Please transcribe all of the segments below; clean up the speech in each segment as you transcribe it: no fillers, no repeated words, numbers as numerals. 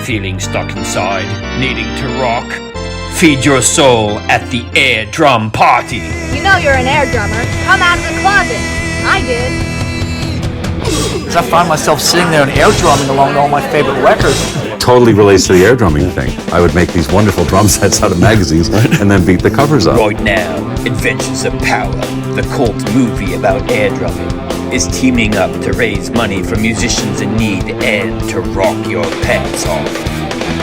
Feeling stuck inside, needing to rock? Feed your soul at the air drum party. You know you're an air drummer. Come out of the closet. I did. I find myself sitting there and air drumming along to all my favorite records. Totally relates to the air drumming thing. I would make these wonderful drum sets out of magazines and then beat the covers up. Right now, Adventures of Power, the cult movie about air drumming, is teaming up to raise money for musicians in need and to rock your pants off.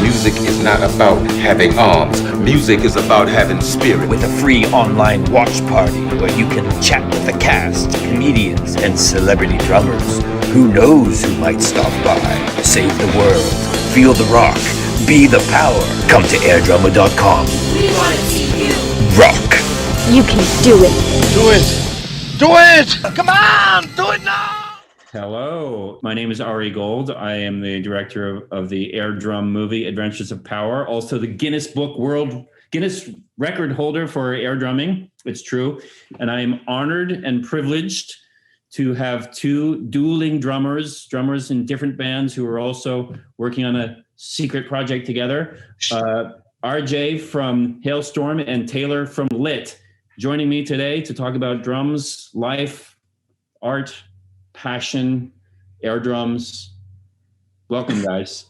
Music is not about having arms. Music is about having spirit. With a free online watch party where you can chat with the cast, comedians, and celebrity drummers. Who knows who might stop by? Save the world. Feel the rock. Be the power. Come to airdrummer.com. We want to see you rock. You can do it. Do it! Do it! Come on! Do it now! Hello, my name is Ari Gold. I am the director of the air drum movie Adventures of Power, also the Guinness record holder for air drumming. It's true. And I am honored and privileged to have two dueling drummers in different bands who are also working on a secret project together. RJ from Halestorm and Taylor from LYNCH joining me today to talk about drums, life, art, passion, air drums. Welcome, guys.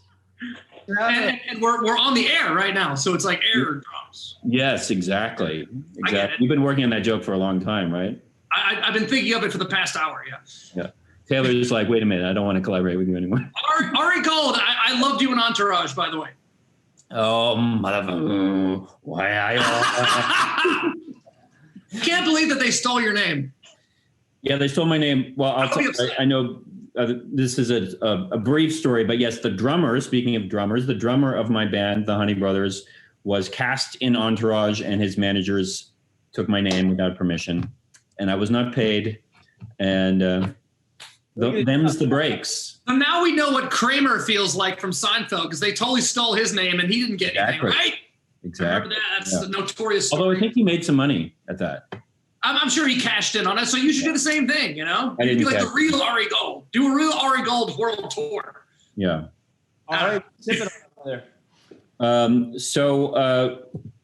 And we're on the air right now, so it's like air drums. Yes, exactly. You've been working on that joke for a long time, right? I've been thinking of it for the past hour, yeah. Taylor's like, wait a minute, I don't want to collaborate with you anymore. Ari Gold, I loved you in Entourage, by the way. Oh, motherfucker. Why Can't believe that they stole your name. Yeah, they stole my name. Well, I know this is a brief story, but yes, the drummer, speaking of drummers, the drummer of my band, the Honey Brothers, was cast in Entourage, and his managers took my name without permission, and I was not paid, and them's the breaks. So now we know what Kramer feels like from Seinfeld, because they totally stole his name, and he didn't get anything, right? Exactly. Remember that? That's the notorious story. Although I think he made some money at that. I'm sure he cashed in on it, so you should do the same thing, you know? I didn't be like the real Ari Gold. Do a real Ari Gold world tour. Yeah. All right, sip it over there.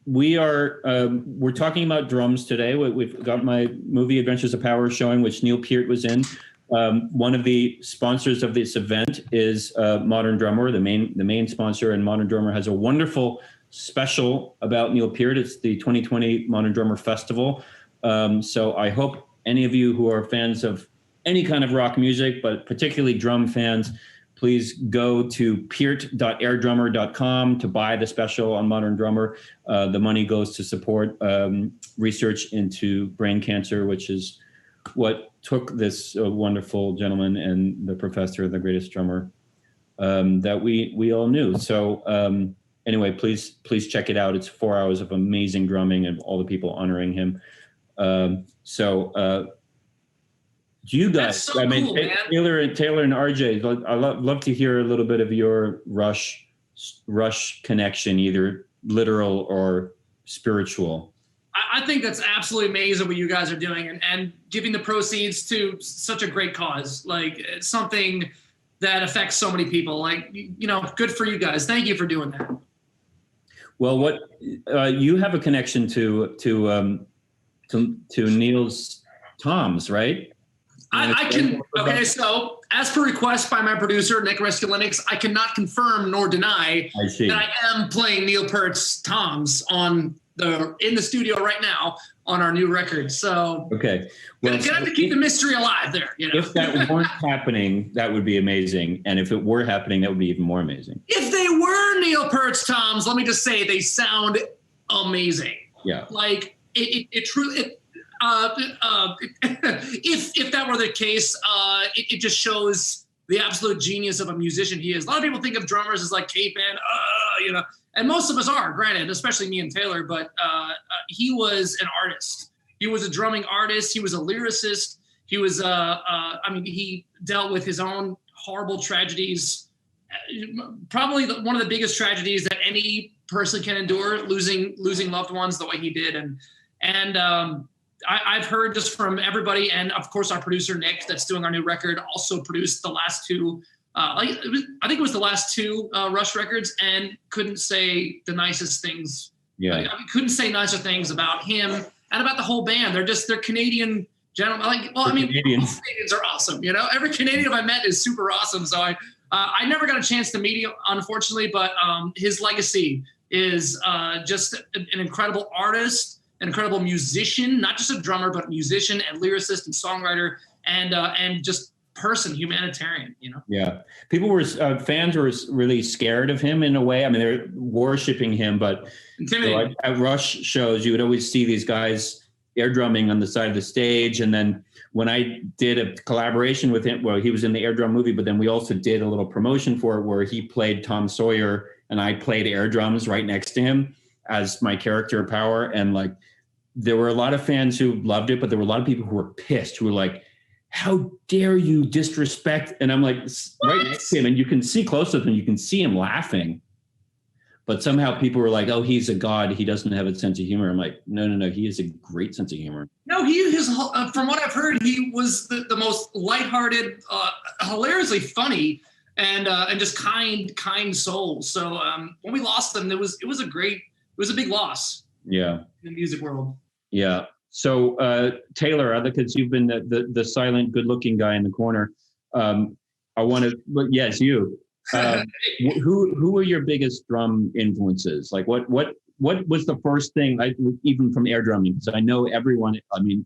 We're talking about drums today. We've got my movie Adventures of Power showing, which Neil Peart was in. One of the sponsors of this event is Modern Drummer, the main sponsor, and Modern Drummer has a wonderful special about Neil Peart. It's the 2020 Modern Drummer Festival. So I hope any of you who are fans of any kind of rock music, but particularly drum fans, please go to peart.airdrummer.com to buy the special on Modern Drummer. The money goes to support research into brain cancer, which is what took this wonderful gentleman and the professor, the greatest drummer that we all knew. So anyway, please check it out. It's 4 hours of amazing drumming and all the people honoring him. Do you guys, so cool, Taylor and RJ, I love to hear a little bit of your Rush connection, either literal or spiritual. I think that's absolutely amazing what you guys are doing, and giving the proceeds to such a great cause. Like, it's something that affects so many people. Like, you know, good for you guys. Thank you for doing that. Well, you have a connection to Neil's toms, right? I can. Okay, so as per request by my producer, Nick Reskulinix, I cannot confirm nor deny that I am playing Neil Peart's toms in the studio right now on our new record. So okay, well, gonna have to keep the mystery alive there. You know? If that weren't happening, that would be amazing, and if it were happening, that would be even more amazing. If they were Neil Peart's toms, let me just say they sound amazing. Yeah, like it truly. If that were the case, it just shows the absolute genius of a musician he is. A lot of people think of drummers as like caveman, you know, and most of us are, granted, especially me and Taylor, but he was an artist. He was a drumming artist. He was a lyricist. He was, he dealt with his own horrible tragedies. Probably one of the biggest tragedies that any person can endure, losing loved ones the way he did. And I've heard just from everybody, and of course our producer Nick, that's doing our new record, also produced the last two I think it was the last two Rush records, and couldn't say the nicest things. Yeah. I couldn't say nicer things about him and about the whole band. They're Canadian gentlemen. Like, well, I mean, Canadians. all Canadians are awesome. You know, every Canadian I met is super awesome. So I never got a chance to meet him, unfortunately, but his legacy is just an incredible artist, an incredible musician, not just a drummer, but musician and lyricist and songwriter, and just person, humanitarian, you know? Yeah. People were, fans were really scared of him in a way. I mean, they're worshiping him, but Intimidating. at Rush shows, you would always see these guys air drumming on the side of the stage. And then when I did a collaboration with him, well, he was in the air drum movie, but then we also did a little promotion for it where he played Tom Sawyer and I played air drums right next to him as my character Power. And like, there were a lot of fans who loved it, but there were a lot of people who were pissed, who were like, how dare you disrespect? And I'm like, right next to him, and you can see close up and you can see him laughing. But somehow people were like, oh, he's a god. He doesn't have a sense of humor. I'm like, no. He has a great sense of humor. No, from what I've heard, he was the most lighthearted, hilariously funny, and just kind soul. So when we lost them, it was a big loss. Yeah. In the music world. Yeah. So Taylor, because you've been the silent, good-looking guy in the corner, I want to. Yes, you. Who were your biggest drum influences? Like, what was the first thing? Even from air drumming, because I know everyone. I mean,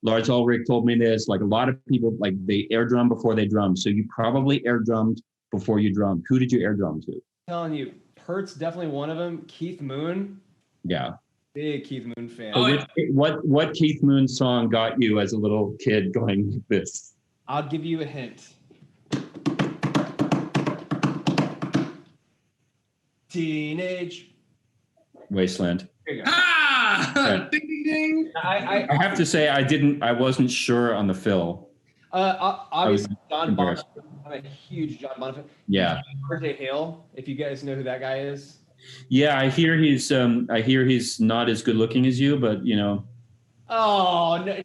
Lars Ulrich told me this. Like, a lot of people, like, they air drum before they drum. So you probably air drummed before you drummed. Who did you air drum to? I'm telling you, Peart's definitely one of them. Keith Moon. Yeah. Big Keith Moon fan. What Keith Moon song got you as a little kid going like this? I'll give you a hint. Teenage Wasteland. There you go. Ah! Ding, ding, ding. I have to say I wasn't sure on the fill. Obviously, John Bonham. embarrassed. I'm a huge John Bonham fan. Yeah. Arejay Hale, if you guys know who that guy is. Yeah, I hear he's not as good looking as you, but you know. Oh no!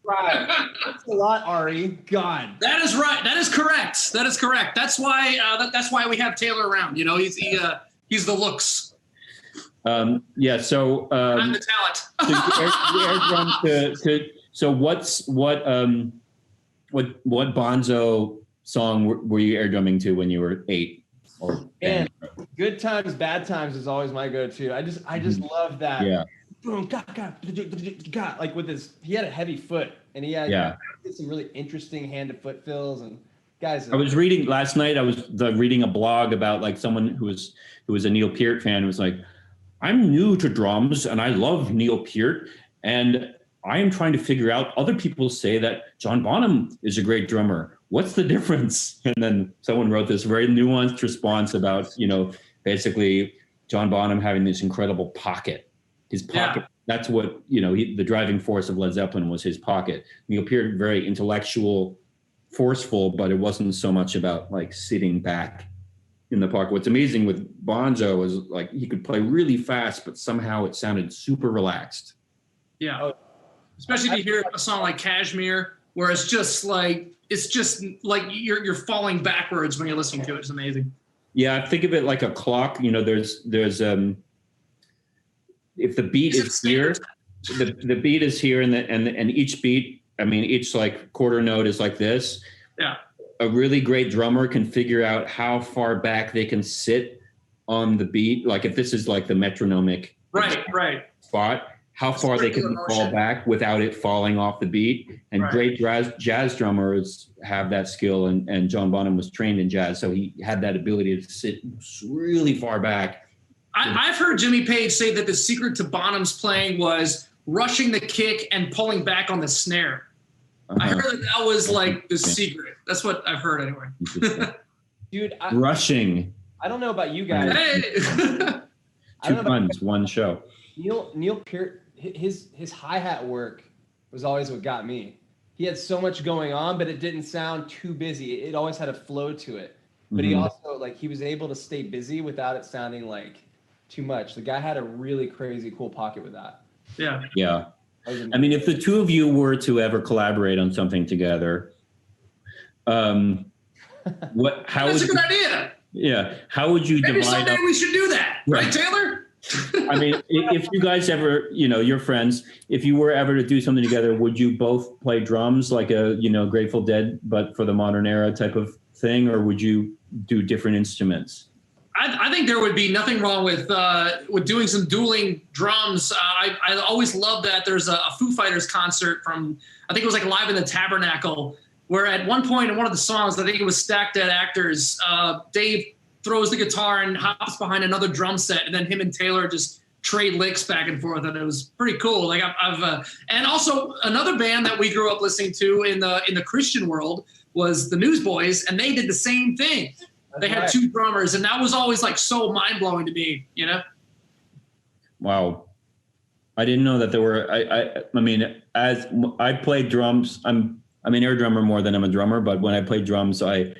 Right, that's a lot, Ari. God. That is right. That is correct. That is correct. That's why. That's why we have Taylor around. You know, he's the looks. Yeah. So. I'm the talent. So air drum so what Bonzo song were you air drumming to when you were 8? Or and Good Times, Bad Times is always my go-to. I just love that. Yeah. Boom, got, like with his, he had a heavy foot, and he had some really interesting hand to foot fills. And guys, I was reading last night. I was reading a blog about like someone who was a Neil Peart fan. Who was like, I'm new to drums and I love Neil Peart, and I am trying to figure out. Other people say that John Bonham is a great drummer. What's the difference? And then someone wrote this very nuanced response about, you know, basically John Bonham having this incredible pocket. His pocket, that's what, you know, the driving force of Led Zeppelin was his pocket. Neil Peart, very intellectual, forceful, but it wasn't so much about like sitting back in the pocket. What's amazing with Bonzo was like he could play really fast, but somehow it sounded super relaxed. Yeah. Especially if you hear a song like Kashmir, where it's just like you're falling backwards when you're listening to it. It's amazing. Yeah, think of it like a clock. You know, there's if the beat is here, the beat is here, and each beat, I mean, each like quarter note is like this. Yeah. A really great drummer can figure out how far back they can sit on the beat. Like if this is like the metronomic spot, how far they can fall back without it falling off the beat. And great jazz drummers have that skill. And John Bonham was trained in jazz, so he had that ability to sit really far back. I've heard Jimmy Page say that the secret to Bonham's playing was rushing the kick and pulling back on the snare. I heard that was like the secret. That's what I've heard anyway. Dude, rushing. I don't know about you guys. Hey. Two puns, one show. Neil Peart, his hi-hat work was always what got me. He had so much going on, but it didn't sound too busy. It always had a flow to it. But he also, like, he was able to stay busy without it sounding like too much. The guy had a really crazy cool pocket with that. Yeah. Yeah. I mean, if the two of you were to ever collaborate on something together, How That's would a good idea. Yeah. How would you Maybe divide someday up? we should do that, right, Taylor? I mean, if you guys ever, you're friends, if you were ever to do something together, would you both play drums like a, Grateful Dead, but for the modern era type of thing? Or would you do different instruments? I think there would be nothing wrong with doing some dueling drums. I always loved that. There's a Foo Fighters concert from, I think it was like Live in the Tabernacle, where at one point in one of the songs, I think it was Stacked Dead Actors, Dave throws the guitar and hops behind another drum set, and then him and Taylor just trade licks back and forth, and it was pretty cool. Like and also another band that we grew up listening to in the Christian world was the Newsboys, and they did the same thing. They had two drummers, and that was always like so mind blowing to me, Wow. I didn't know that there were, I mean, as I played drums, I'm an air drummer more than I'm a drummer, but when I played drums, I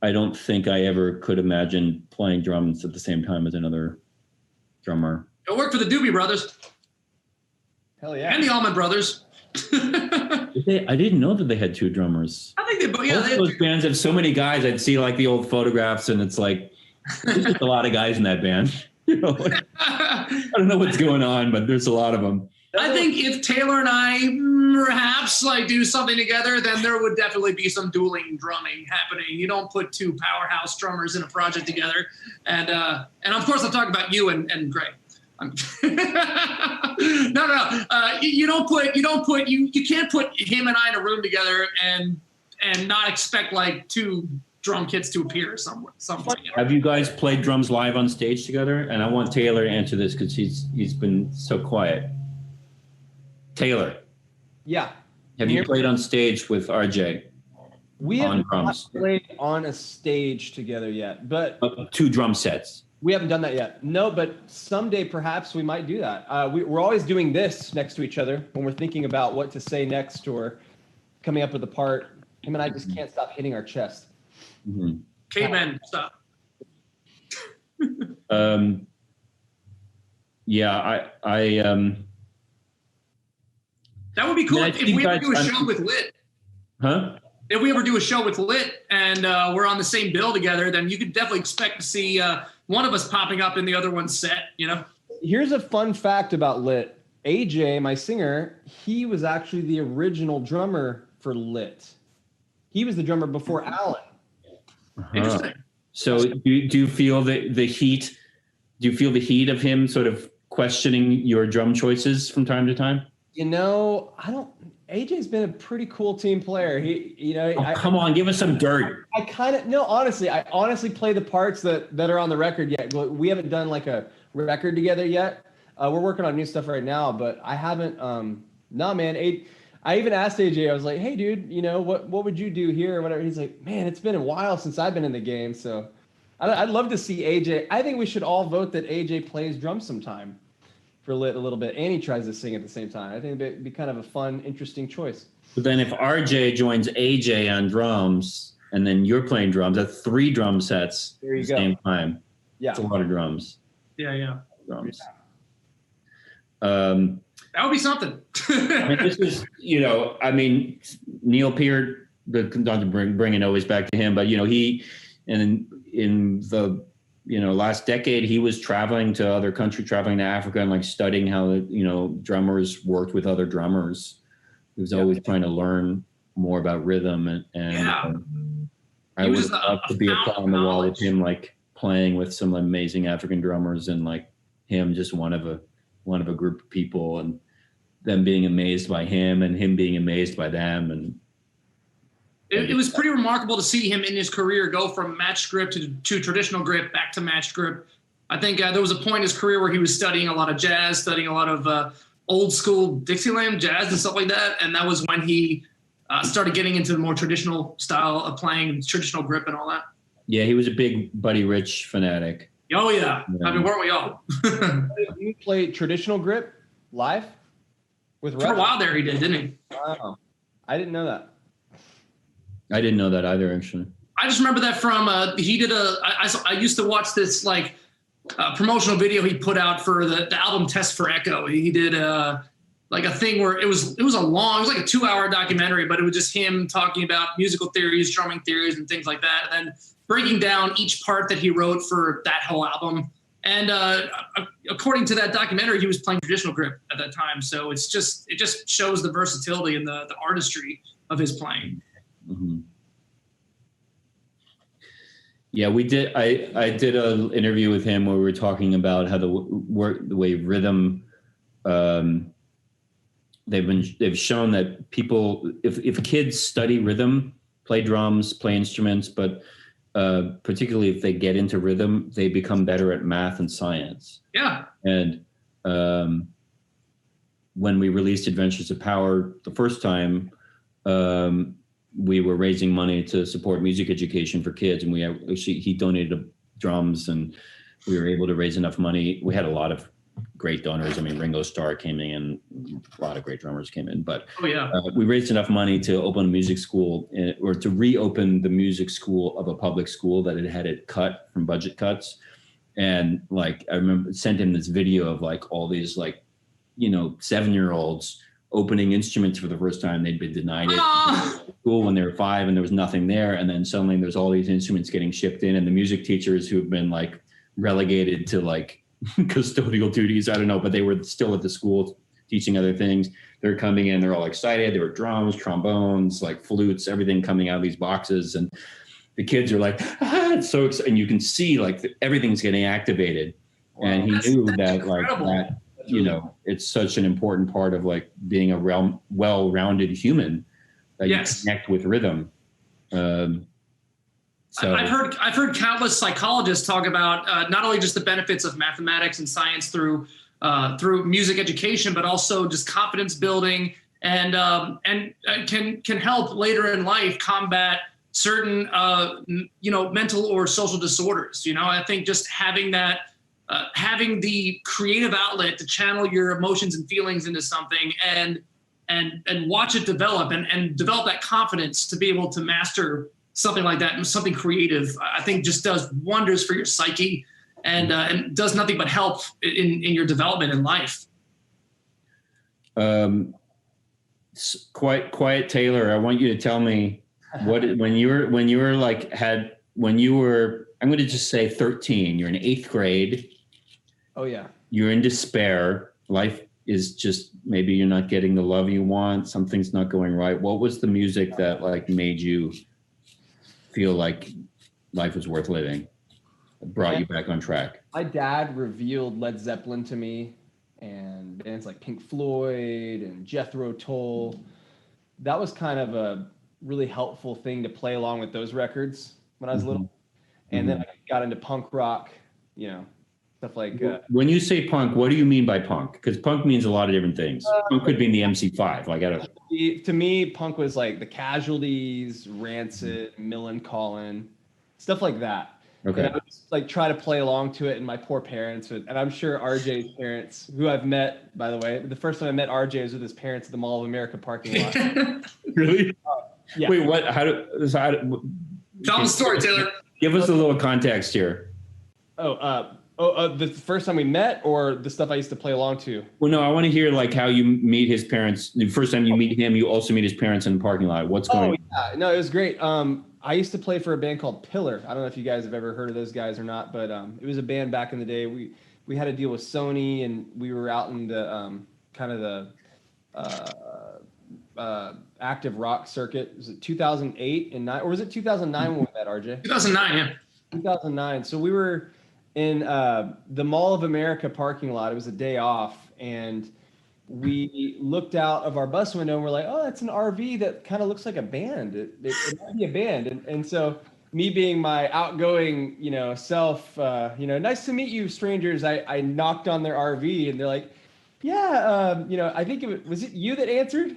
don't think I ever could imagine playing drums at the same time as another drummer. It worked for the Doobie Brothers. Hell yeah. And the Allman Brothers. I didn't know that they had two drummers. I think they had those bands have so many guys. I'd see like the old photographs, and it's like there's just a lot of guys in that band. I don't know what's going on, but there's a lot of them. I think if Taylor and I perhaps like do something together, then there would definitely be some dueling drumming happening. You don't put two powerhouse drummers in a project together, and of course I'm talking about you and Greg. No. You can't put him and I in a room together and not expect like two drum kits to appear somewhere. Have you guys played drums live on stage together? And I want Taylor to answer this because he's been so quiet. Taylor. Yeah. Have you played on stage with RJ? We haven't drums? played on a stage together yet, but two drum sets. We haven't done that yet. No, but someday perhaps we might do that. We're always doing this next to each other when we're thinking about what to say next or coming up with a part. Him and I just can't stop hitting our chest. Mm-hmm. Caveman, stop. Yeah, that would be cool if we ever do a show with Lit. Huh? If we ever do a show with Lit and we're on the same bill together, then you could definitely expect to see one of us popping up in the other one's set, Here's a fun fact about Lit. AJ, my singer, he was actually the original drummer for Lit. He was the drummer before Alan. Interesting. So do you feel the heat? Do you feel the heat of him sort of questioning your drum choices from time to time? I don't. AJ's been a pretty cool team player. Come on, give us some dirt. Honestly, I honestly play the parts that are on the record yet. We haven't done like a record together yet. We're working on new stuff right now, but I haven't. Man. I even asked AJ. I was like, "Hey, dude, what would you do here or whatever?" He's like, "Man, it's been a while since I've been in the game, so I'd love to see AJ. I think we should all vote that AJ plays drums sometime for Lit a little bit, and he tries to sing at the same time. I think it'd be kind of a fun, interesting choice." But then if RJ joins AJ on drums, and then you're playing drums, that's 3 drum sets at the same time. Yeah, it's a lot of drums. Yeah. Drums. That would be something. This is, Neil Peart, not to bring it always back to him, but he, and in the last decade, he was traveling to other countries, traveling to Africa, and like studying how drummers worked with other drummers. He was always trying to learn more about rhythm, and I would love to be a fly on the wall with him, like playing with some amazing African drummers, and like him just one of a group of people, and them being amazed by him and him being amazed by them. And it was pretty remarkable to see him in his career go from matched grip to traditional grip back to matched grip. I think there was a point in his career where he was studying a lot of jazz, studying a lot of old school Dixieland jazz and stuff like that. And that was when he started getting into the more traditional style of playing, traditional grip and all that. Yeah, he was a big Buddy Rich fanatic. Oh, yeah. I mean, weren't we all? You played traditional grip live with For a while there he did, didn't he? Wow. I didn't know that. I didn't know that either, actually. I just remember that from he did I used to watch this promotional video he put out for the album Test for Echo. He did like a thing where it was like a 2-hour documentary, but it was just him talking about musical theories, drumming theories, and things like that, and then breaking down each part that he wrote for that whole album. And according to that documentary, he was playing traditional grip at that time. So it just shows the versatility and the artistry of his playing. Mm-hmm. Yeah, we did. I did an interview with him where we were talking about how the way rhythm. They've shown that people, if kids study rhythm, play drums, play instruments, but particularly if they get into rhythm, they become better at math and science. Yeah. And when we released Adventures of Power the first time, we were raising money to support music education for kids, and he donated drums, and we were able to raise enough money. We had a lot of great donors. I mean, Ringo Starr came in, a lot of great drummers came in, but we raised enough money to open a music school, or to reopen the music school of a public school that had it cut from budget cuts. And like, I remember sent him this video of like all these like, 7-year-olds opening instruments for the first time. They'd been denied it in school when they were 5 and there was nothing there. And then suddenly there's all these instruments getting shipped in, and the music teachers who've been like relegated to like custodial duties, I don't know, but they were still at the school teaching other things. They're coming in, they're all excited. There were drums, trombones, like flutes, everything coming out of these boxes. And the kids are like, it's so exciting. And you can see like everything's getting activated. Wow. And he knew that like that, it's such an important part of like being a well-rounded human, that you connect with rhythm. So I've heard countless psychologists talk about not only just the benefits of mathematics and science through music education, but also just confidence building and can help later in life combat certain mental or social disorders. I think just having that having the creative outlet to channel your emotions and feelings into something and watch it develop and develop that confidence to be able to master something like that and something creative, I think just does wonders for your psyche and does nothing but help in your development in life. Quiet Taylor, I want you to tell me what when you were I'm going to just say 13, you're in 8th grade. Oh yeah. You're in despair. Life is just, maybe you're not getting the love you want. Something's not going right. What was the music that like made you feel like life was worth living, brought you back on track? My dad revealed Led Zeppelin to me, and bands like Pink Floyd and Jethro Tull. That was kind of a really helpful thing to play along with those records when I was little. And then I got into punk rock, stuff like... when you say punk, what do you mean by punk? Because punk means a lot of different things. Punk could be in the MC5. To me, punk was like the Casualties, Rancid, Millencolin, stuff like that. Okay. And I would just like try to play along to it, and my poor parents and I'm sure RJ's parents, who I've met, by the way, the first time I met RJ was with his parents at the Mall of America parking lot. Really? Yeah. Wait, what? Tell the story, Taylor. Give us a little context here. The first time we met, or the stuff I used to play along to? Well, no, I want to hear like how you meet his parents. The first time you meet him, you also meet his parents in the parking lot. What's going on? Yeah. No, it was great. I used to play for a band called Pillar. I don't know if you guys have ever heard of those guys or not, but it was a band back in the day. We had a deal with Sony, and we were out in the kind of the active rock circuit. Was it 2008 and 9, or was it 2009 when we met, RJ? 2009, yeah. 2009. So we were in the Mall of America parking lot. It was a day off, and we looked out of our bus window and we're like, oh, that's an RV that kind of looks like a band. It might be a band. And so me being my outgoing, self, nice to meet you, strangers. I knocked on their RV, and they're like, yeah, I think was it you that answered?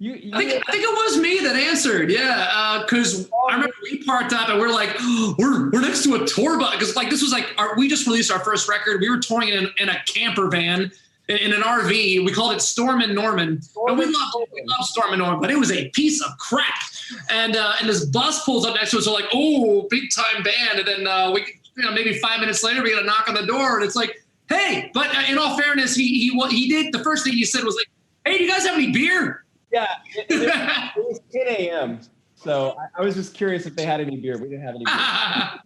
I think it was me that answered. Yeah. Cause I remember we parked up and we're like, oh, we're next to a tour bus. Cause like, this was like, we just released our first record. We were touring in a camper van in an RV. We called it Storm and Norman. And we love Storm and Norman, but it was a piece of crap. And this bus pulls up next to us. We're like, oh, big time band. And then maybe 5 minutes later, we get a knock on the door, and it's like, hey, but in all fairness, he did, the first thing he said was like, Hey, do you guys have any beer? Yeah, it was 10 a.m. So I was just curious if they had any beer. We didn't have any beer.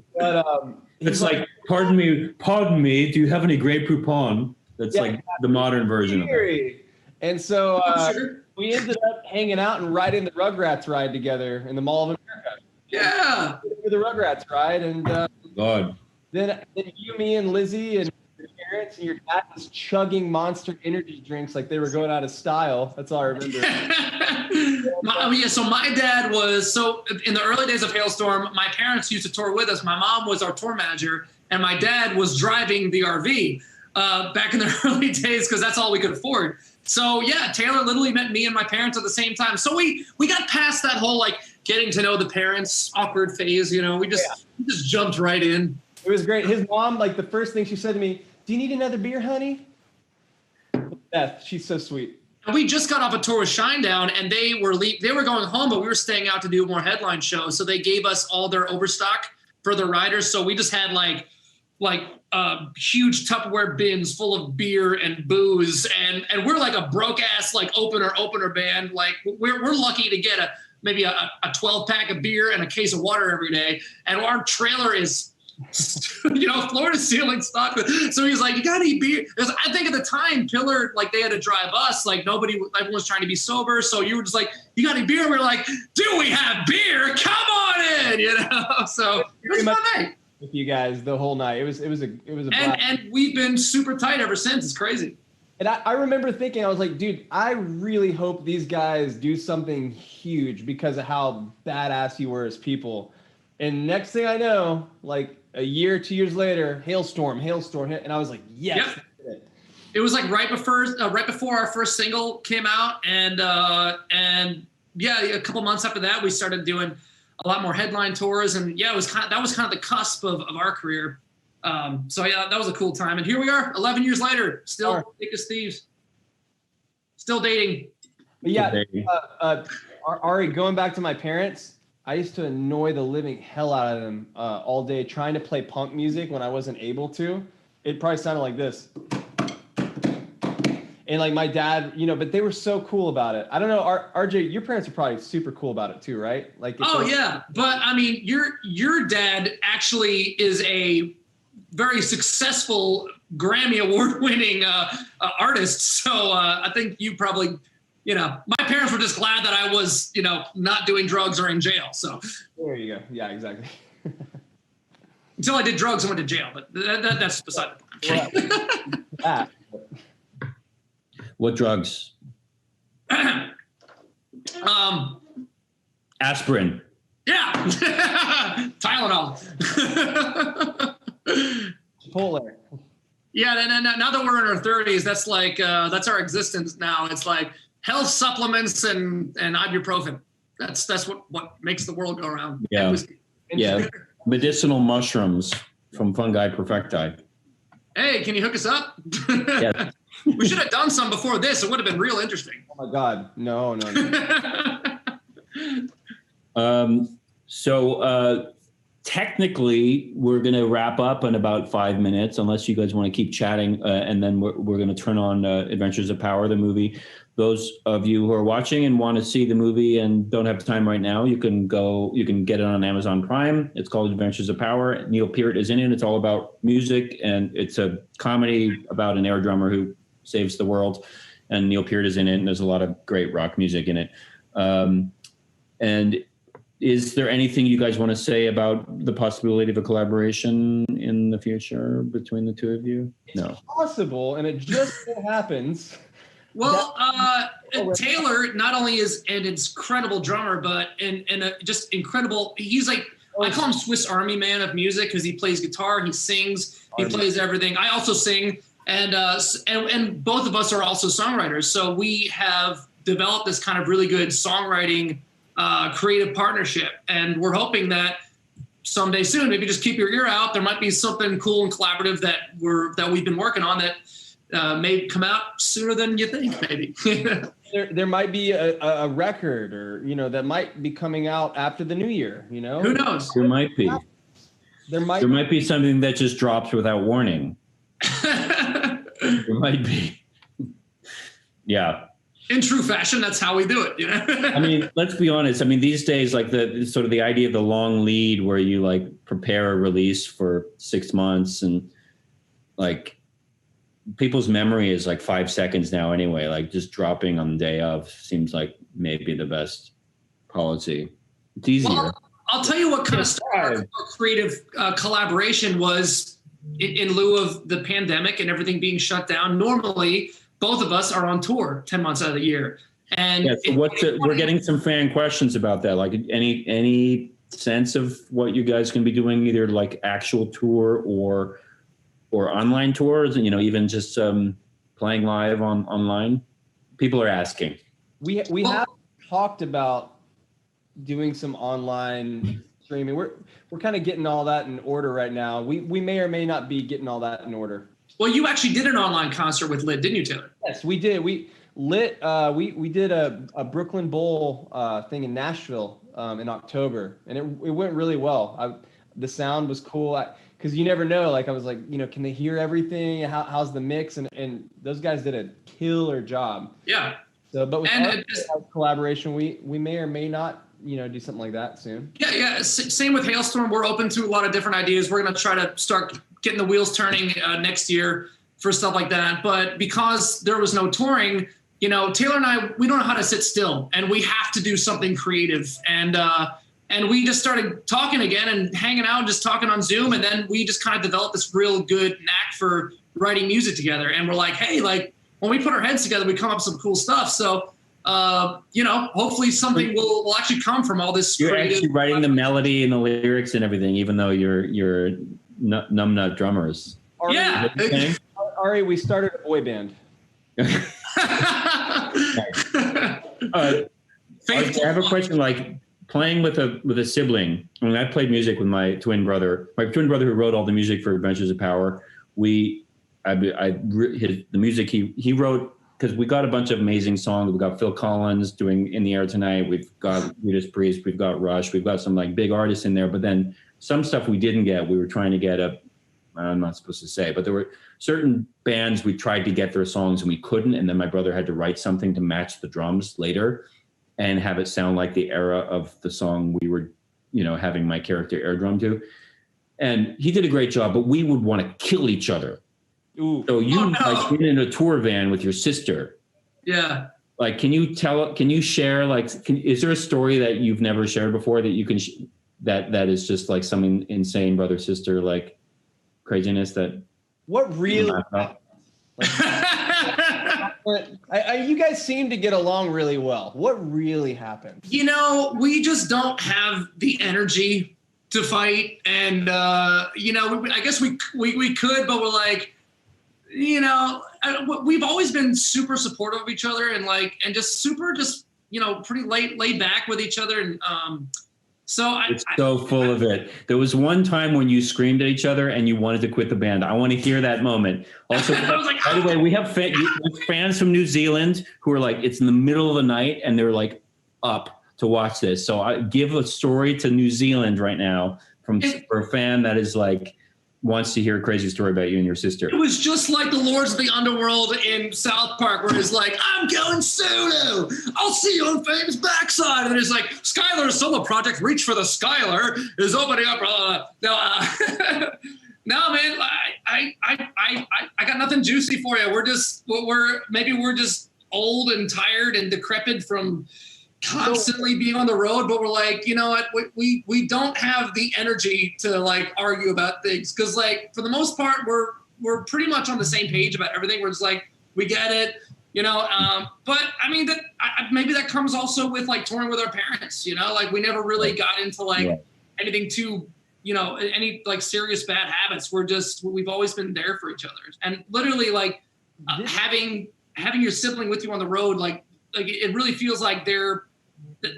But It's like, pardon me, do you have any Grey Poupon? That's like the modern version of it. And so we ended up hanging out and riding the Rugrats ride together in the Mall of America. Yeah. The Rugrats ride. And God. then you, me, and Lizzie and your parents and your dad was chugging Monster energy drinks like they were going out of style. That's all I remember. So my dad was, so in the early days of Halestorm, my parents used to tour with us. My mom was our tour manager, and my dad was driving the RV back in the early days because that's all we could afford. So yeah, Taylor literally met me and my parents at the same time. So we got past that whole like getting to know the parents awkward phase. You know, we just jumped right in. It was great. His mom, like the first thing she said to me, "Do you need another beer, honey?" Beth, she's so sweet. And we just got off a tour with Shinedown, and they were going home, but we were staying out to do more headline shows. So they gave us all their overstock for the riders. So we just had like huge Tupperware bins full of beer and booze, and we're like a broke ass like opener band. Like we're lucky to get maybe a 12-pack of beer and a case of water every day, and our trailer is floor to ceiling stock. So he's like, "You got any beer?" I think at the time, Pillar, like they had to drive us. Like everyone was trying to be sober. So you were just like, "You got any beer?" We were like, "Do we have beer? Come on in!" So it was a fun night with you guys the whole night. It was a blast. And we've been super tight ever since. It's crazy. And I remember thinking, I was like, dude, I really hope these guys do something huge because of how badass you were as people. And next thing I know, like a year, 2 years later, Halestorm, and I was like, yes. Yep. It was like right before our first single came out, and a couple months after that, we started doing a lot more headline tours, and that was kind of the cusp of our career. So yeah, that was a cool time, and here we are, 11 years later, still thick as thieves, still dating. But yeah, Ari, going back to my parents. I used to annoy the living hell out of them all day trying to play punk music when I wasn't able to. It probably sounded like this. And like my dad, but they were so cool about it. I don't know, RJ, your parents are probably super cool about it too, right? Like, yeah. But I mean, your dad actually is a very successful Grammy Award-winning artist. So I think you probably... my parents were just glad that I was, not doing drugs or in jail. So there you go. Yeah, exactly. Until I did drugs, I went to jail. But that's beside the point. What drugs? Aspirin. Yeah. Tylenol. Chipotle. Yeah. Now that we're in our 30s, that's like that's our existence now. It's like health supplements and ibuprofen. That's what makes the world go around. Yeah. Medicinal mushrooms from Fungi Perfecti. Hey, can you hook us up? Yeah. We should have done some before this. It would have been real interesting. Oh my God. No. So technically, we're going to wrap up in about 5 minutes, unless you guys want to keep chatting, and then we're going to turn on Adventures of Power, the movie. Those of you who are watching and want to see the movie and don't have time right now, you can get it on Amazon Prime. It's called Adventures of Power. Neil Peart is in it. It's all about music, and it's a comedy about an air drummer who saves the world. And Neil Peart is in it, and there's a lot of great rock music in it. And is there anything you guys want to say about the possibility of a collaboration in the future between the two of you? No. It's possible, and it just happens. Well, Taylor not only is an incredible drummer, but just incredible. He's like, I call him Swiss Army man of music because he plays guitar, he sings, he plays everything. I also sing, and both of us are also songwriters. So we have developed this kind of really good songwriting creative partnership, and we're hoping that someday soon, maybe just keep your ear out. There might be something cool and collaborative that we've been working on that may come out sooner than you think, maybe. there might be a record, or that might be coming out after the new year. Who knows? There might be. There might be something that just drops without warning. There might be. Yeah. In true fashion, that's how we do it. You know? I mean, let's be honest. I mean, these days, like the sort of the idea of the long lead where you like prepare a release for 6 months and like people's memory is like 5 seconds now anyway. Like just dropping on the day of seems like maybe the best policy. It's easier. Well, I'll tell you what kind of started our creative collaboration was in lieu of the pandemic and everything being shut down. Normally, both of us are on tour 10 months out of the year. And yeah, so we're getting some fan questions about that. Like any sense of what you guys can be doing, either like actual tour or online tours, and even just playing live online? People are asking. We have talked about doing some online streaming. We're kind of getting all that in order right now. We may or may not be getting all that in order. Well, you actually did an online concert with Lit, didn't you, Taylor? Yes, we did. We did a Brooklyn Bowl thing in Nashville in October, and it went really well. The sound was cool because you never know. Like I was like, can they hear everything? How's the mix? And those guys did a killer job. Yeah. So, but with our collaboration, we may or may not do something like that soon. Yeah. Same with Halestorm. We're open to a lot of different ideas. We're going to try to start getting the wheels turning next year for stuff like that. But because there was no touring, Taylor and I, we don't know how to sit still, and we have to do something creative. And we just started talking again and hanging out and just talking on Zoom. And then we just kind of developed this real good knack for writing music together. And we're like, hey, like when we put our heads together, we come up with some cool stuff. So, hopefully something will actually come from all this. You're actually writing the melody and the lyrics and everything, even though you're numbnut drummers. Yeah. Ari, we started a boy band. I have a question, like playing with a sibling. I mean, I played music with my twin brother who wrote all the music for Adventures of Power. The music he wrote, because we got a bunch of amazing songs. We got Phil Collins doing In the Air Tonight. We've got Judas Priest. We've got Rush. We've got some like big artists in there. But then some stuff we didn't get. We were trying to get I'm not supposed to say, but there were certain bands we tried to get their songs and we couldn't. And then my brother had to write something to match the drums later and have it sound like the era of the song we were, having my character air drum to. And he did a great job, but we would want to kill each other. Ooh. So like been in a tour van with your sister. Yeah. Like, can you share, like, is there a story that you've never shared before that you can, that is just like some insane brother sister, like craziness that. What really? You guys seem to get along really well. What really happened? We just don't have the energy to fight. And, I guess we could, but we're like, we've always been super supportive of each other and just super, pretty laid back with each other. And, it's so full of it. There was one time when you screamed at each other and you wanted to quit the band. I want to hear that moment. Also, by the way, we have fans from New Zealand who are like, it's in the middle of the night and they're like up to watch this. So I give a story to New Zealand right now for a fan that is like, wants to hear a crazy story about you and your sister. It was just like the Lords of the Underworld in South Park, where it's like, I'm going solo. I'll see you on Fame's backside. And it's like, Skylar's solo project, Reach for the Skylar, is opening up. No, man, I got nothing juicy for you. We're just old and tired and decrepit from constantly being on the road, but we're like, you know what, we don't have the energy to like argue about things, because like for the most part we're pretty much on the same page about everything. We're just like, we get it, but I mean that maybe that comes also with like touring with our parents, like we never really got into like anything too, any like serious bad habits. We've always been there for each other, and literally like having your sibling with you on the road, like it really feels like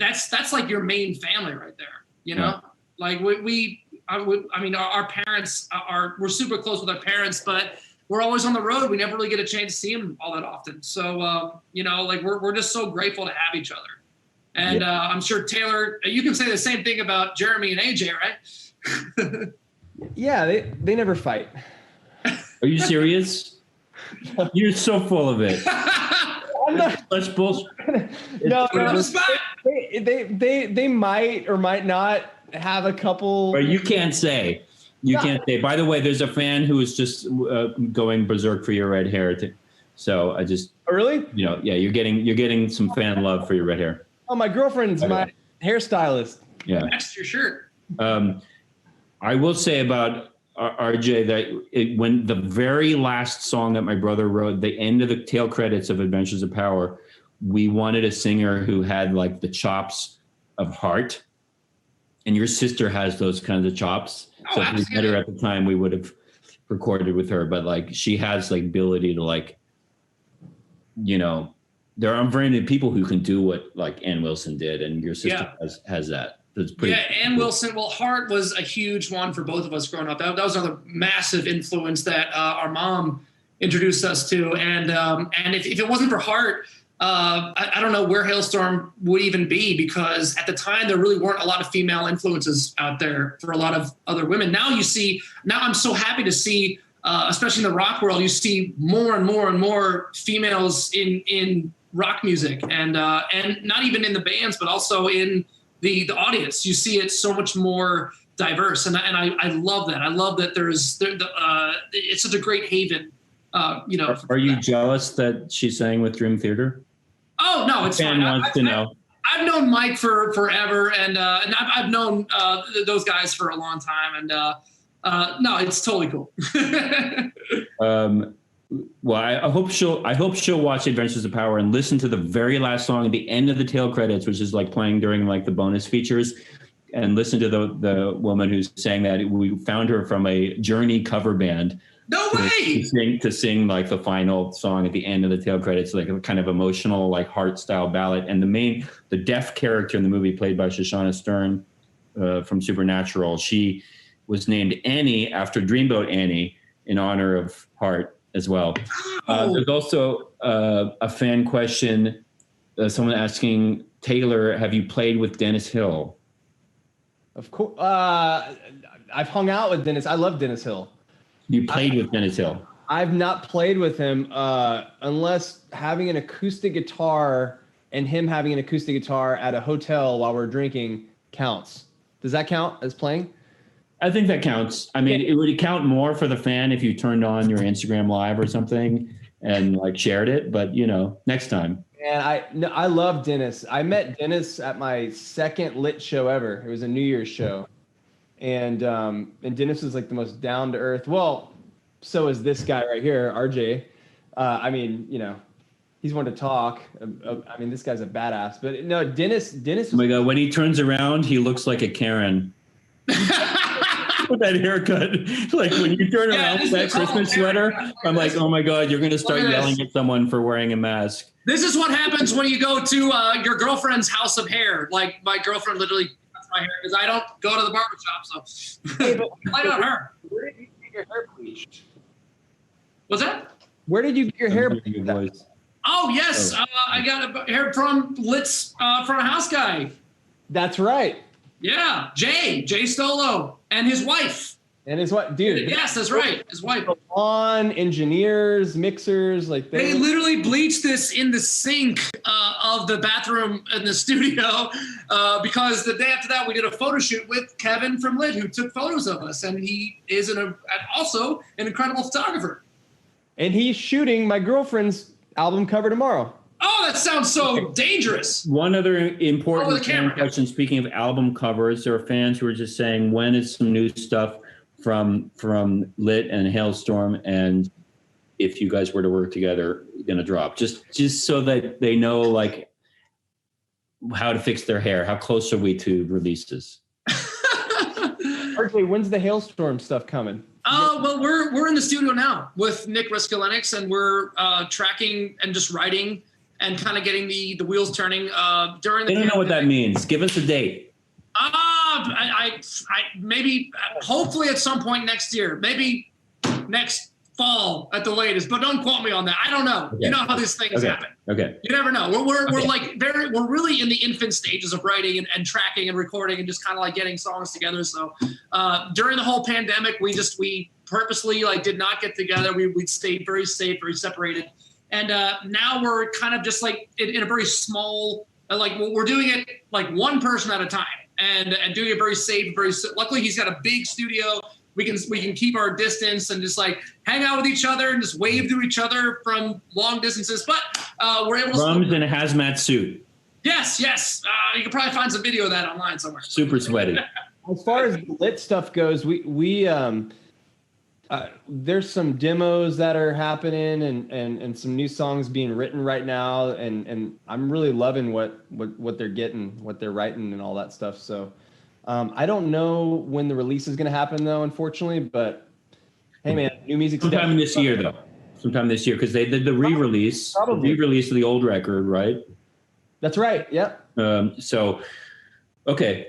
that's like your main family right there, like our parents we're super close with our parents, but we're always on the road. We never really get a chance to see them all that often. So, like we're just so grateful to have each other. And I'm sure Taylor, you can say the same thing about Jeremy and AJ, right? Yeah, they never fight. Are you serious? You're so full of it. Let's bullshit. No, Put it on the spot. they might or might not have a couple. But you can't say. You can't say. By the way, there's a fan who is just going berserk for your red hair. So I just Really? yeah, you're getting some fan love for your red hair. Oh, my girlfriend's my hairstylist. Yeah. Next to your shirt. I will say about RJ that when the very last song that my brother wrote, the end of the tail credits of Adventures of Power, we wanted a singer who had like the chops of Heart, and your sister has those kinds of chops. So if we met her at the time, we would have recorded with her. But like she has like ability to like, there aren't very many people who can do what like Ann Wilson did, and your sister has that. It's pretty Ann Wilson. Well, Heart was a huge one for both of us growing up. That was another massive influence that our mom introduced us to. And if it wasn't for Heart, I don't know where Halestorm would even be, because at the time there really weren't a lot of female influences out there for a lot of other women. Now I'm so happy to see, especially in the rock world, you see more and more and more females in rock music, and not even in the bands, but also in the audience. You see it so much more diverse, and I love that. I love that it's such a great haven. Are you jealous that she's sang with Dream Theater? Oh no, it's fine. Wants to know. I've known Mike for forever, and I've known those guys for a long time, and no, it's totally cool. Well, I hope she'll watch Adventures of Power and listen to the very last song at the end of the tail credits, which is like playing during like the bonus features, and listen to the woman who's saying that. We found her from a Journey cover band. No way! To sing like the final song at the end of the tail credits, like a kind of emotional, like Heart style ballad. And the deaf character in the movie, played by SHOSHANNAH STERN from Supernatural, she was named Annie after Dreamboat Annie in honor of Heart as well. There's also a fan question, someone asking, Taylor, have you played with Dennis Hill? Of course. I've hung out with Dennis. I love Dennis Hill. You played with Dennis Hill? I've not played with him unless having an acoustic guitar and him having an acoustic guitar at a hotel while we're drinking counts. Does that count as playing? I think that counts. I mean, it would count more for the fan if you turned on your Instagram Live or something and like shared it. But next time. And I love Dennis. I met Dennis at my second lit show ever. It was a New Year's show, and Dennis was like the most down to earth. Well, so is this guy right here, RJ. I mean, he's one to talk. I mean, this guy's a badass. But no, Dennis. Oh my God! When he turns around, he looks like a Karen. With that haircut, like when you turn around with that Christmas sweater, I'm like, oh my God, you're going to start yelling at someone for wearing a mask. This is what happens when you go to your girlfriend's house of hair. Like my girlfriend literally cuts my hair because I don't go to the barbershop. So I got her. Where did you get your hair bleached? What's that? Where did you get your hair bleached? Oh yes, I got a hair from Lit's front of house guy. That's right. Yeah, Jay Stolo and his wife. And his wife, dude. Yes, that's right. His wife. On engineers, mixers, like they literally bleached this in the sink of the bathroom in the studio because the day after that we did a photo shoot with Kevin from Lit, who took photos of us, and he is also an incredible photographer. And he's shooting my girlfriend's album cover tomorrow. Oh, that sounds so dangerous. One other important fan question, speaking of album covers, there are fans who are just saying, when is some new stuff from Lit and Halestorm, and if you guys were to work together, going to drop? Just so that they know, like, how to fix their hair. How close are we to releases? Arejay, when's the Halestorm stuff coming? Well, we're in the studio now with Nick Riskalenix, and we're tracking and just writing and kind of getting the wheels turning during the. They don't know what that means. Give us a date. I maybe, hopefully at some point next year, maybe next fall at the latest, but don't quote me on that. I don't know. Okay. You know how these things happen. Okay. You never know. We're like we're really in the infant stages of writing and tracking and recording and just kind of like getting songs together. So during the whole pandemic, we purposely like did not get together. We stayed very safe, very separated. And now we're kind of just like in a very small, like we're doing it like one person at a time and doing it very safe, luckily he's got a big studio. We can keep our distance and just like hang out with each other and just wave to each other from long distances. But we're able to drums in a hazmat suit. Yes. You can probably find some video of that online somewhere. Super sweaty. As far as the lit stuff goes, we there's some demos that are happening and some new songs being written right now, and I'm really loving what they're getting, what they're writing, and all that stuff. So I don't know when the release is going to happen though, unfortunately. But hey, man, new music. Sometime this year, though. Sometime this year, because they did the re-release, of the old record, right? That's right. Yep. So, okay.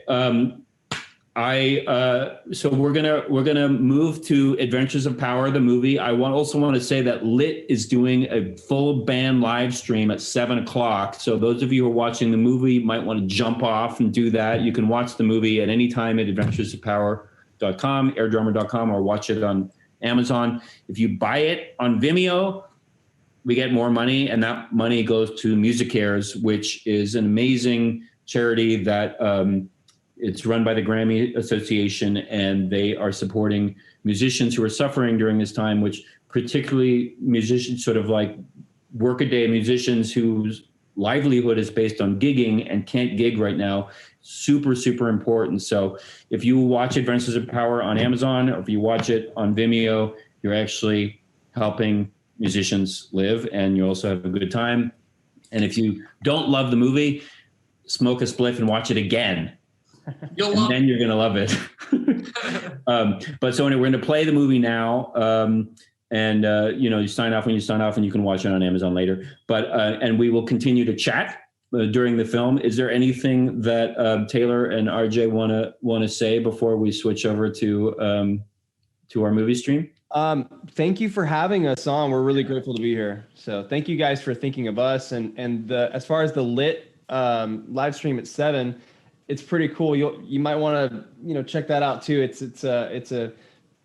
So we're gonna move to Adventures of Power, the movie. I also want to say that Lit is doing a full band live stream at 7 o'clock. So those of you who are watching the movie might want to jump off and do that. You can watch the movie at any time at adventuresofpower.com, airdrummer.com, or watch it on Amazon. If you buy it on Vimeo, we get more money, and that money goes to MCKEAN, which is an amazing charity that it's run by the Grammy Association, and they are supporting musicians who are suffering during this time, which particularly musicians, sort of like workaday musicians whose livelihood is based on gigging and can't gig right now. Super, super important. So if you watch Adventures of Power on Amazon, or if you watch it on Vimeo, you're actually helping musicians live, and you also have a good time. And if you don't love the movie, smoke a spliff and watch it again. Then you're going to love it. But so anyway, we're going to play the movie now. You sign off when you sign off, and you can watch it on Amazon later. But and we will continue to chat during the film. Is there anything that Taylor and RJ want to say before we switch over to our movie stream? Thank you for having us on. We're really grateful to be here. So thank you guys for thinking of us. And as far as the Lit live stream at 7, it's pretty cool. You might want to check that out too. It's a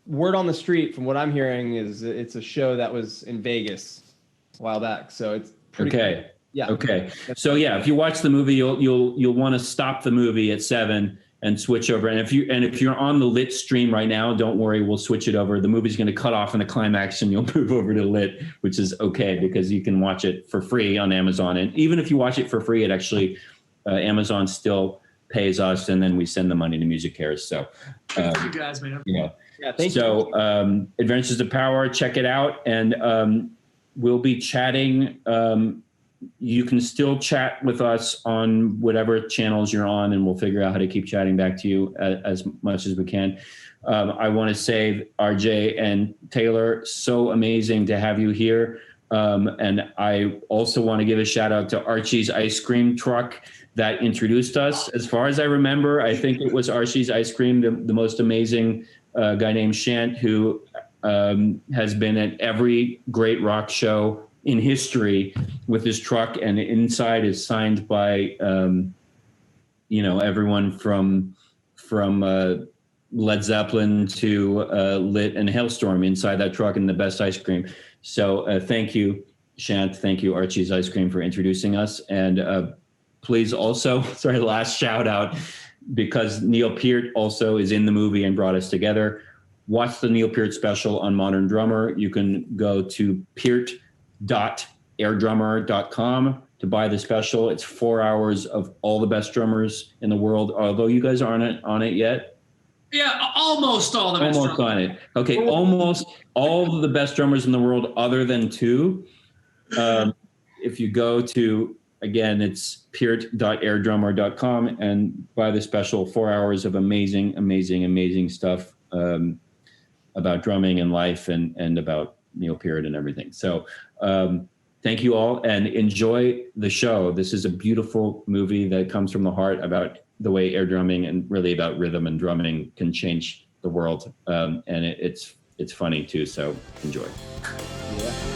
word on the street from what I'm hearing is it's a show that was in Vegas a while back. So it's pretty cool. Yeah. Okay. So yeah, if you watch the movie, you'll want to stop the movie at 7 and switch over. And if you're on the Lit stream right now, don't worry, we'll switch it over. The movie's going to cut off in the climax, and you'll move over to Lit, which is okay because you can watch it for free on Amazon. And even if you watch it for free, it actually Amazon still pays us, and then we send the money to MCKEAN. So thank you guys, man. Yeah, thank you. So Adventures of Power, check it out, and we'll be chatting. You can still chat with us on whatever channels you're on, and we'll figure out how to keep chatting back to you as much as we can. I want to say, RJ and Taylor, so amazing to have you here. And I also want to give a shout out to Archie's Ice Cream Truck that introduced us. As far as I remember, I think it was Archie's Ice Cream, the most amazing guy named Shant, who has been at every great rock show in history with his truck, and inside is signed by everyone from Led Zeppelin to Lit and Halestorm inside that truck, and the best ice cream. So thank you, Shant. Thank you, Archie's Ice Cream, for introducing us. And please also, last shout out, because Neil Peart also is in the movie and brought us together. Watch the Neil Peart special on Modern Drummer. You can go to peart.airdrummer.com to buy the special. It's 4 hours of all the best drummers in the world, although you guys aren't on it yet. Yeah, almost all the best drummers. Almost on it. Okay, Ooh. Almost all of the best drummers in the world other than 2. If you go to, again, it's peart.airdrummer.com and buy the special 4 hours of amazing, amazing, amazing stuff about drumming and life and about Neil Peart and everything. So thank you all, and enjoy the show. This is a beautiful movie that comes from the heart about the way air drumming and really about rhythm and drumming can change the world. And it's funny too, so enjoy. Yeah.